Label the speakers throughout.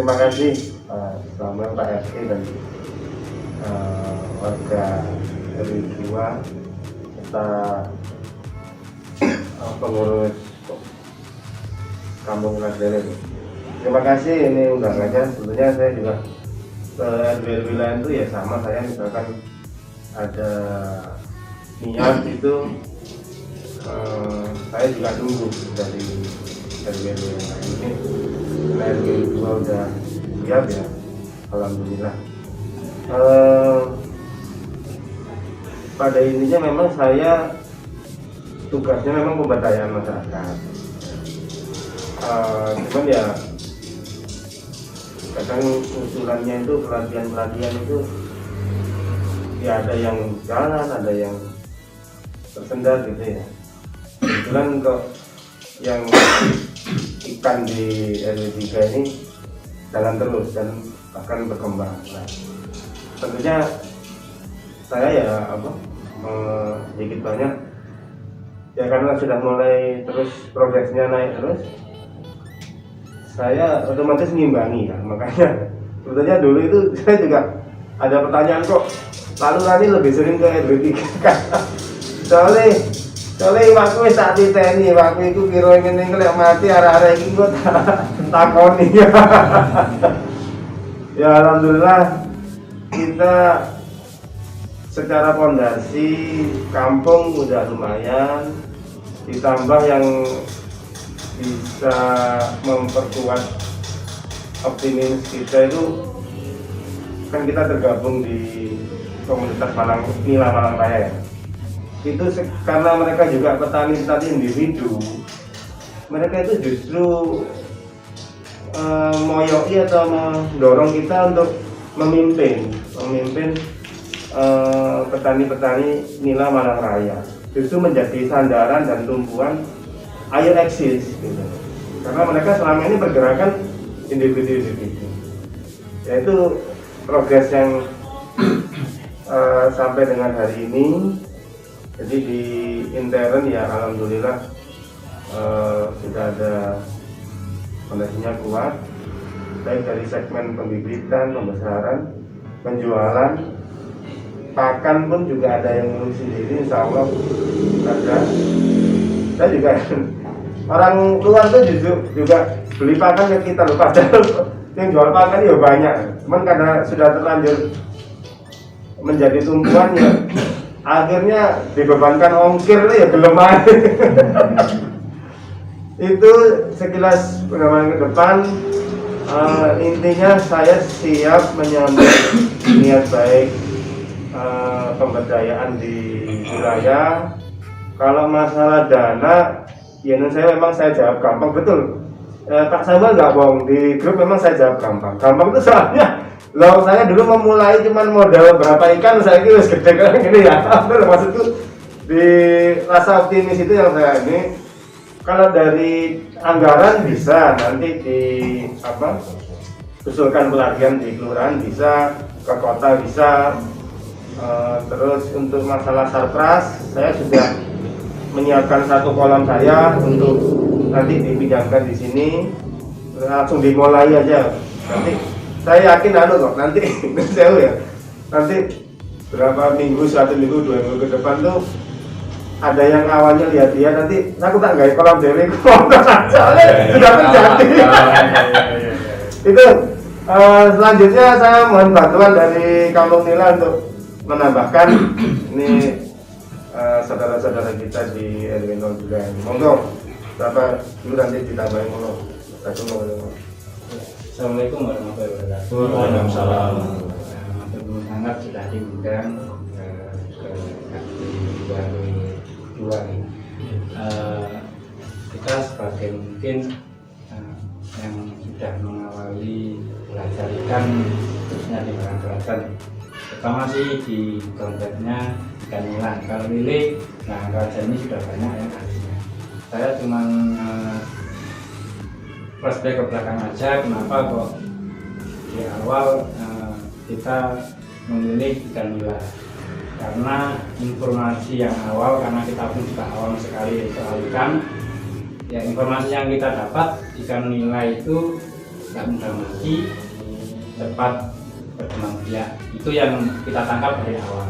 Speaker 1: terima kasih Samuel, Pak RT dan warga RW 2 serta pengurus Kampung Nasdere. Terima kasih ini undangannya. Sebetulnya saya juga ke RW lain itu ya sama, saya misalkan ada niat itu saya juga tunggu dari RW yang lain. Ini RW 2 udah siap ya, alhamdulillah. Pada intinya memang saya tugasnya memang pemberdayaan masyarakat. Cuman ya kadang usulannya itu pelatihan itu ya ada yang jalan, ada yang tersendat gitu ya. Kebetulan kok yang ikan di RW 3 ini jalan terus dan akan berkembang. Nah, tentunya saya ya sedikit banyak ya karena sudah mulai terus progresnya naik terus, saya otomatis ngimbangi ya. Makanya sebetulnya dulu itu saya juga ada pertanyaan kok lalu Rani lebih sering ke RW 3 soalnya waktu wis tak titeni, waktu itu kira ngene iki lek mati arah-arah iki kok takoni. Ya alhamdulillah kita secara fondasi kampung udah lumayan, ditambah yang bisa memperkuat optimis kita itu kan kita tergabung di komunitas Nila Malang Raya ya. Itu karena mereka juga petani individu, mereka itu justru moyoi atau mendorong kita untuk memimpin petani-petani Nila Malang Raya, justru menjadi sandaran dan tumpuan ayo eksis gitu. Karena mereka selama ini pergerakan individu-individu, yaitu progres yang sampai dengan hari ini. Jadi di intern ya alhamdulillah sudah ada fondasinya kuat, baik dari segmen pembibitan, pembesaran, penjualan, pakan pun juga ada yang ngurus sendiri, insya Allah ada. Saya juga orang luar tuh juga beli pakan ke kita loh, padahal yang jual pakan ya banyak, cuman karena sudah terlanjur menjadi tumpuan ya akhirnya dibebankan ongkir ya belum aja. Itu sekilas pengamatan ke depan. Intinya saya siap menyambut niat baik pemberdayaan di wilayah. Kalau masalah dana, ya memang saya jawab gampang betul. Pak Samuel nggak bohong, di grup memang saya jawab gampang. Gampang itu soalnya loh, saya dulu memulai cuman modal berapa ikan, saya kira gede kayak gini ya. Maksudku di rasa optimis itu yang saya ini. Kalau dari anggaran bisa nanti usulkan pelatihan di kelurahan bisa, ke kota bisa. Terus untuk masalah sarpras, saya sudah menyiapkan satu kolam saya untuk nanti dipinjamkan di sini, langsung dimulai aja. Nanti saya yakin kok nanti ya, nanti berapa minggu, 1 minggu, 2 minggu ke depan tuh ada yang awalnya lihat dia, nanti aku tak nggak kolam dewi soalnya sudah terjadi. Itu selanjutnya saya mohon bantuan dari Kampung Nila untuk menambahkan ini saudara-saudara kita di RW 0 juga. Monggo berapa dulu nanti ditambahin monggo.
Speaker 2: Assalamualaikum warahmatullahi wabarakatuh.
Speaker 1: Waalaikumsalam.
Speaker 2: Matur sangat sudah diundang ke RW 2 ini. Kita sebagai mungkin yang sudah mengawali belajar ikan, khususnya di Barang Selatan, pertama sih di konteksnya ikan nilang. Kalau milik, nah kerajaan ini sudah banyak yang ahlinya. Saya cuma flashback ke belakang aja, kenapa kok di awal kita memilih ikan nila. Karena informasi yang awal, karena kita pun juga awam sekali soal ikan, ya informasi yang kita dapat ikan nila itu nggak mudah mati, cepat berkembang biak. Itu yang kita tangkap dari awal.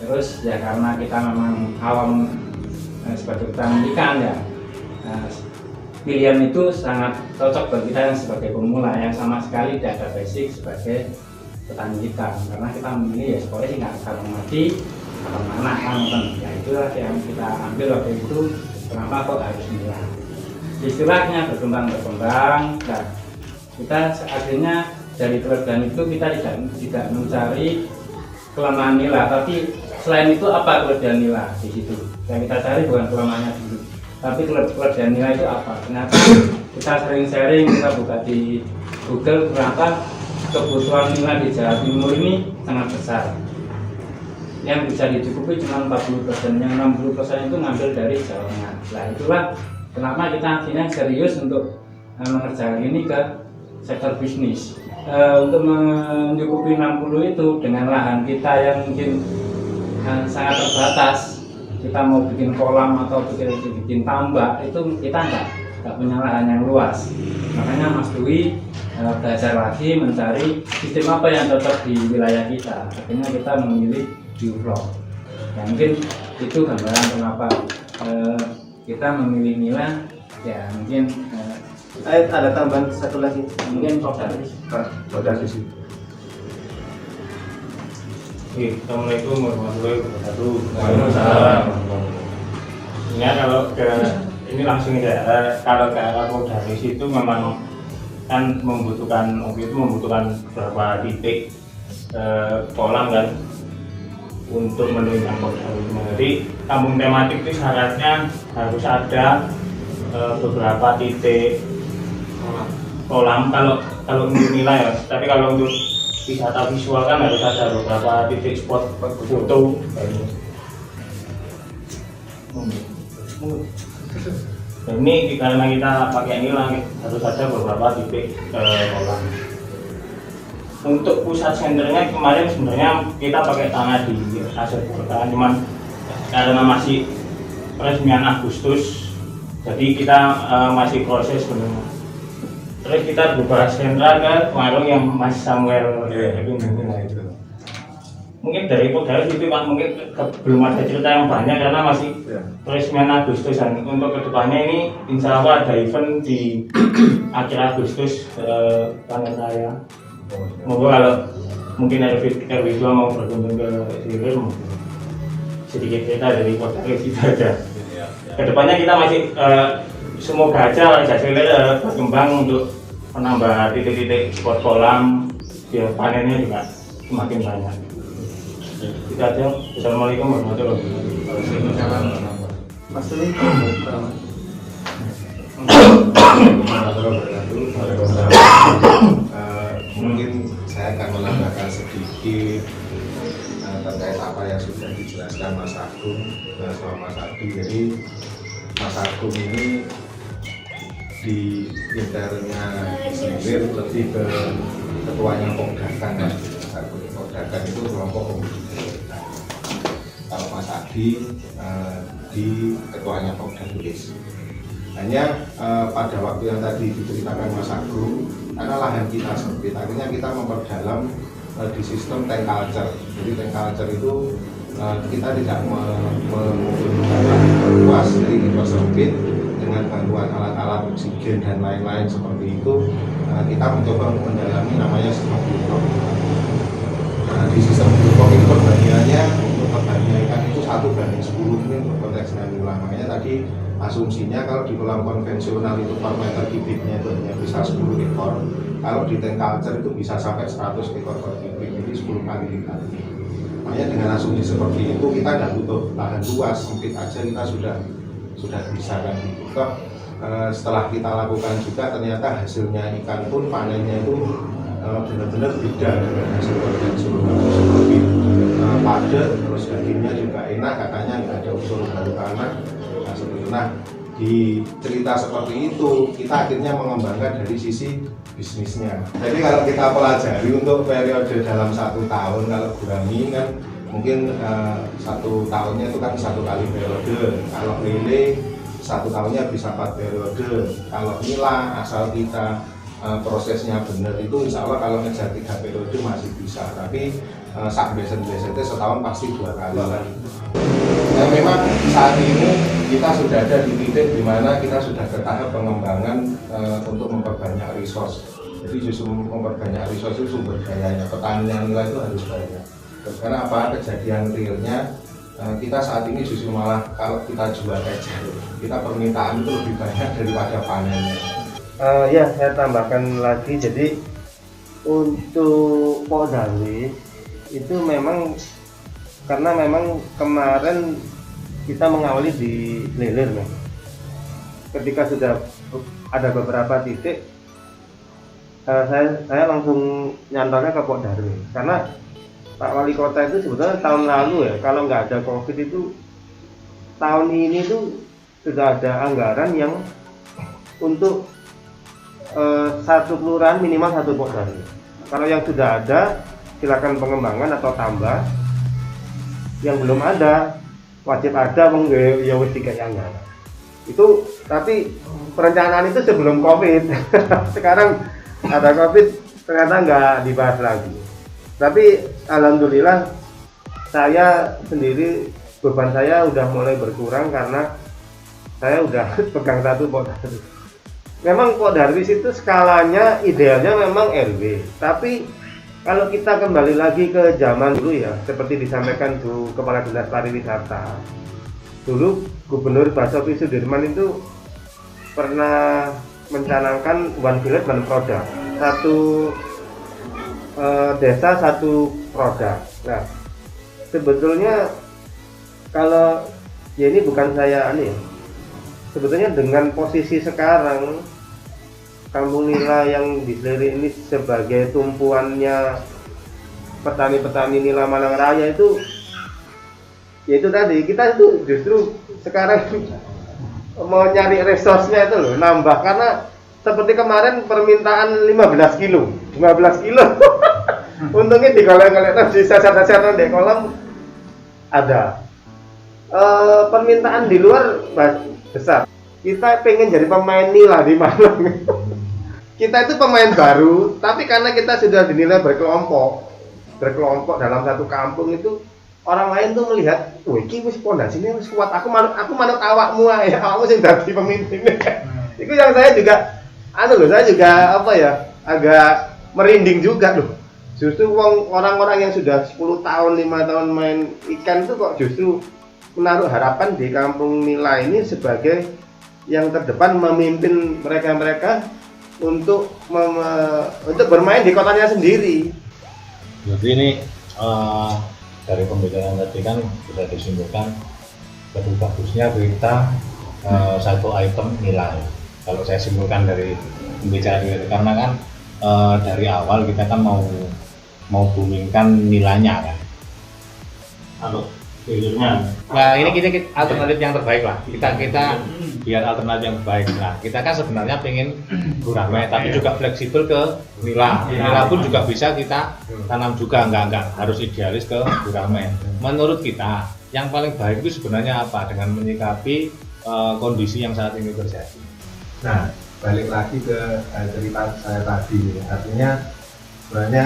Speaker 2: Terus ya karena kita memang awam sebagai petani ikan ya, pilihan itu sangat cocok bagi kita yang sebagai pemula yang sama sekali tidak ada basic sebagai petani ikan, karena kita memilih ya sekolah sih nggak akan mati akan mana kan, ya itulah yang kita ambil waktu itu. Kenapa kok harus nila? Istilahnya berkembang, nah, kita akhirnya dari keledai itu kita tidak mencari kelemahan nila, tapi selain itu apa kelebihan nila di situ yang kita cari bukan kelemahannya dulu, tapi kelebihan nila itu apa. Ternyata kita sering sharing, kita buka di Google, ternyata kebutuhan nila di Jawa Timur ini sangat besar, yang bisa dicukupi cuma 40%, yang 60% itu ngambil dari Jawa Tengah. Nah itulah kenapa kita akhirnya serius untuk mengerjakan ini ke sektor bisnis. Untuk mencukupi 60 itu dengan lahan kita yang mungkin sangat terbatas, kita mau bikin kolam atau bikin tambak itu kita nggak punya lahan yang luas. Makanya Mas Dwi belajar lagi mencari sistem apa yang cocok di wilayah kita. Akhirnya kita memilih bioflok. Ya, mungkin itu gambaran kenapa kita memilih nila. Ya mungkin
Speaker 1: Ada tambahan satu lagi.
Speaker 2: mungkin Prof.
Speaker 1: Sih. Assalamualaikum warahmatullahi wabarakatuh.
Speaker 2: Waalaikumsalam.
Speaker 3: Ya kalau ini langsung ya, kalau ke arah Podaris itu memang kan membutuhkan beberapa titik kolam kan untuk menunjang Podaris. Jadi kampung tematik itu syaratnya harus ada beberapa titik kolam kalau untuk nilai ya, tapi kalau untuk wisata visual kan harus ada beberapa titik spot foto. Ini karena kita pakai nilai harus ada beberapa titik kolam. Untuk pusat senternya kemarin sebenarnya kita pakai tanah di Aset Pertanian, cuman karena masih peresmian Agustus, jadi kita masih proses sebenarnya. Terus kita berubah sentra ke warung yang Mas Samuel itu. Mungkin dari Podaris itu kan mungkin belum ada cerita yang banyak karena masih peresmian Agustusan. Untuk kedepannya ini insya Allah ada event di akhir Agustus panen raya. Moga kalau mungkin RW2 mau berkunjung ke sini, sedikit cerita dari Podaris itu aja. Kedepannya kita masih semoga aja hasilnya berkembang untuk menambah titik-titik spot kolam biar panennya juga semakin banyak. Itu aja. Assalamualaikum warahmatullahi wabarakatuh.
Speaker 1: Mas Dwi.
Speaker 4: Mungkin saya akan menambahkan sedikit terkait apa yang sudah dijelaskan Mas Agung sama Mas Adi. Jadi Mas Agung ini di lingkarnya sendiri lebih ke ketuanya Pokdakan kan. Pokdakan itu kelompok pembudidaya. Kalau Mas Adi di ketuanya Pokdakulis. Hanya pada waktu yang tadi diceritakan Mas Agung, karena lahan kita sempit, akhirnya kita memperdalam di sistem tank culture. Jadi tank culture itu kita tidak membutuhkan luas, jadi kita sempit dengan bantuan alat-alat oksigen dan lain-lain seperti itu. Kita mencoba mendalami namanya sistem bioflok. Di sistem bioflok ini perbandingannya untuk perbandingan ikan itu 1:10 ini untuk konteks nila. Makanya tadi asumsinya kalau di kolam konvensional itu per meter kubiknya itu hanya bisa 10 ekor. Kalau di tank culture itu bisa sampai 100 ekor per kubik, jadi 10 kali lipat. Makanya dengan asumsi seperti itu kita tidak butuh lahan luas, sempit aja kita sudah bisa kan. Setelah kita lakukan juga ternyata hasilnya ikan pun panennya itu benar-benar beda dengan hasil konvensional, seperti padat, terus dagingnya juga enak, katanya nggak ada unsur baru tanah. Nah, di cerita seperti itu kita akhirnya mengembangkan dari sisi bisnisnya. Jadi kalau kita pelajari untuk periode dalam 1 tahun, kalau gurami kan mungkin 1 tahunnya itu kan 1 kali periode. Kalau lele 1 tahunnya bisa 4 periode. Kalau nila asal kita prosesnya benar itu insya Allah kalau ngejar 3 periode masih bisa, tapi sak besen-besennya setahun pasti 2 kali. Nah, memang saat ini kita sudah ada di titik di mana kita sudah ke tahap pengembangan untuk memperbanyak resource. Jadi justru memperbanyak resource itu sumber dayanya, petanian nilai itu harus banyak. Karena apa, kejadian realnya kita saat ini justru malah kalau kita jual kejar, kita permintaan itu lebih banyak daripada panennya.
Speaker 1: Ya, saya tambahkan lagi. Jadi untuk Pok Darwis itu memang karena memang kemarin kita mengawali di Lelir, nih. Ketika sudah ada beberapa titik, saya langsung nyantarnya ke Pok Darwis karena Pak Wali Kota itu sebetulnya tahun lalu ya, kalau nggak ada COVID itu tahun ini tuh sudah ada anggaran yang untuk satu kelurahan minimal 1 Pok Darwis. Kalau yang sudah ada silakan pengembangan atau tambah, yang belum ada wajib ada ya wis tiga yang ada. Itu tapi perencanaan itu sebelum COVID. Sekarang ada COVID ternyata nggak dibahas lagi. Tapi alhamdulillah saya sendiri beban saya udah mulai berkurang karena saya udah pegang 1 Pok Darwis. Memang Pok Darwis itu skalanya idealnya memang RW, tapi kalau kita kembali lagi ke zaman dulu ya, seperti disampaikan Bu Kepala Dinas Pariwisata, dulu Gubernur Basuki Sudirman itu pernah mencanangkan One Village One Product, satu desa satu produk. Nah, sebetulnya kalau ya ini bukan saya ya, sebetulnya dengan posisi sekarang Kampung Nila yang di Selir ini sebagai tumpuannya petani-petani nila Malang Raya itu, yaitu tadi kita itu justru sekarang mau nyari resource-nya itu loh, nambah karena seperti kemarin permintaan 15 kilo untungnya digolek-golek di sasar-sasar di kolam ada permintaan di luar besar. Kita pengen jadi pemain nila di Malang. Kita itu pemain baru, tapi karena kita sudah dinilai berkelompok dalam satu kampung itu, orang lain tuh melihat, wah ini wis pondasinya wis kuat, aku manut awakmu ya, awakmu sing dadi pemimpin. Itu yang saya juga saya juga agak merinding juga loh. Justru orang-orang yang sudah 10 tahun, 5 tahun main ikan itu kok justru menaruh harapan di Kampung Nila ini sebagai yang terdepan memimpin mereka untuk bermain di kotanya sendiri.
Speaker 5: Jadi ini dari pembicaraan tadi kan sudah disimpulkan lebih bagusnya kita satu item nilai. Kalau saya simpulkan dari pembicaraan ini, karena kan dari awal kita kan mau boomingkan nilainya kan.
Speaker 3: Kalau filternya.
Speaker 5: Nah ini kita alternatif yang terbaik lah. Kita biar alternatif yang baik. Nah kita kan sebenarnya pengen gurame, tapi juga fleksibel ke nila. Nila pun juga bisa kita tanam juga, nggak harus idealis ke gurame. Menurut kita yang paling baik itu sebenarnya apa dengan menyikapi kondisi yang saat ini terjadi.
Speaker 4: Nah, balik lagi ke cerita saya tadi, artinya sebenarnya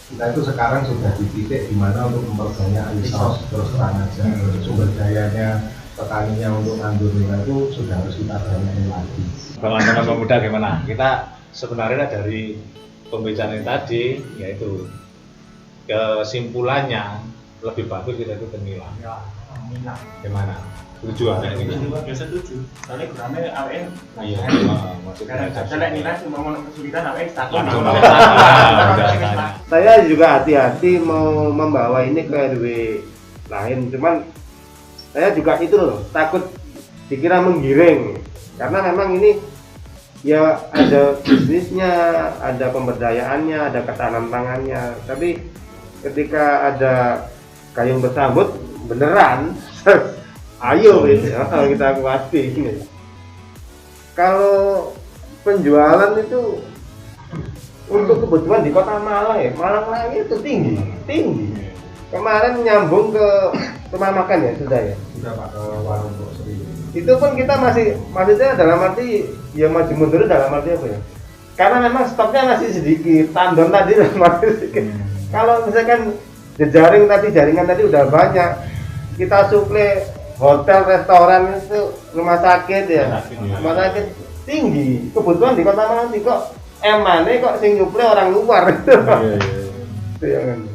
Speaker 4: kita itu sekarang sudah di titik dimana untuk memperbanyak resource terus terang aja, sumber dayanya petaninya untuk nganggur nila itu sudah harus kita banyakin lagi.
Speaker 5: Teman-teman pemuda gimana? Kita sebenarnya dari pembicaraan tadi yaitu kesimpulannya lebih bagus kita itu ke nila. Gimana? Setuju ada ini?
Speaker 3: Setuju. Soalnya gurame awake.
Speaker 5: Iya, maksudnya
Speaker 3: Karena nilai cuma mau kesulitan awake status.
Speaker 1: Saya juga hati-hati mau membawa ini ke RW lain, cuman saya juga itu loh, takut dikira menggiring karena memang ini ya ada bisnisnya, ada pemberdayaannya, ada ketahanan pangannya, tapi ketika ada gayung bersambut beneran ayo gitu, kita kuati. Kalau penjualan itu untuk kebutuhan di Kota Malang ya, Malang Raya itu tinggi. Kemarin nyambung ke rumah makan ya sudah ya.
Speaker 4: Sudah Pak, ke warung Sri.
Speaker 1: Itu pun kita maksudnya dalam arti ya maju mundur dalam arti apa ya? karena memang stoknya masih sedikit, tandon tadi masih sedikit. Kalau misalkan jaringan tadi udah banyak, kita suplai hotel, restoran itu, rumah sakit ya, rumah sakit tinggi. Kebutuhan di Kota Malang kok emane kok sing nyuplai orang luar. Itu yang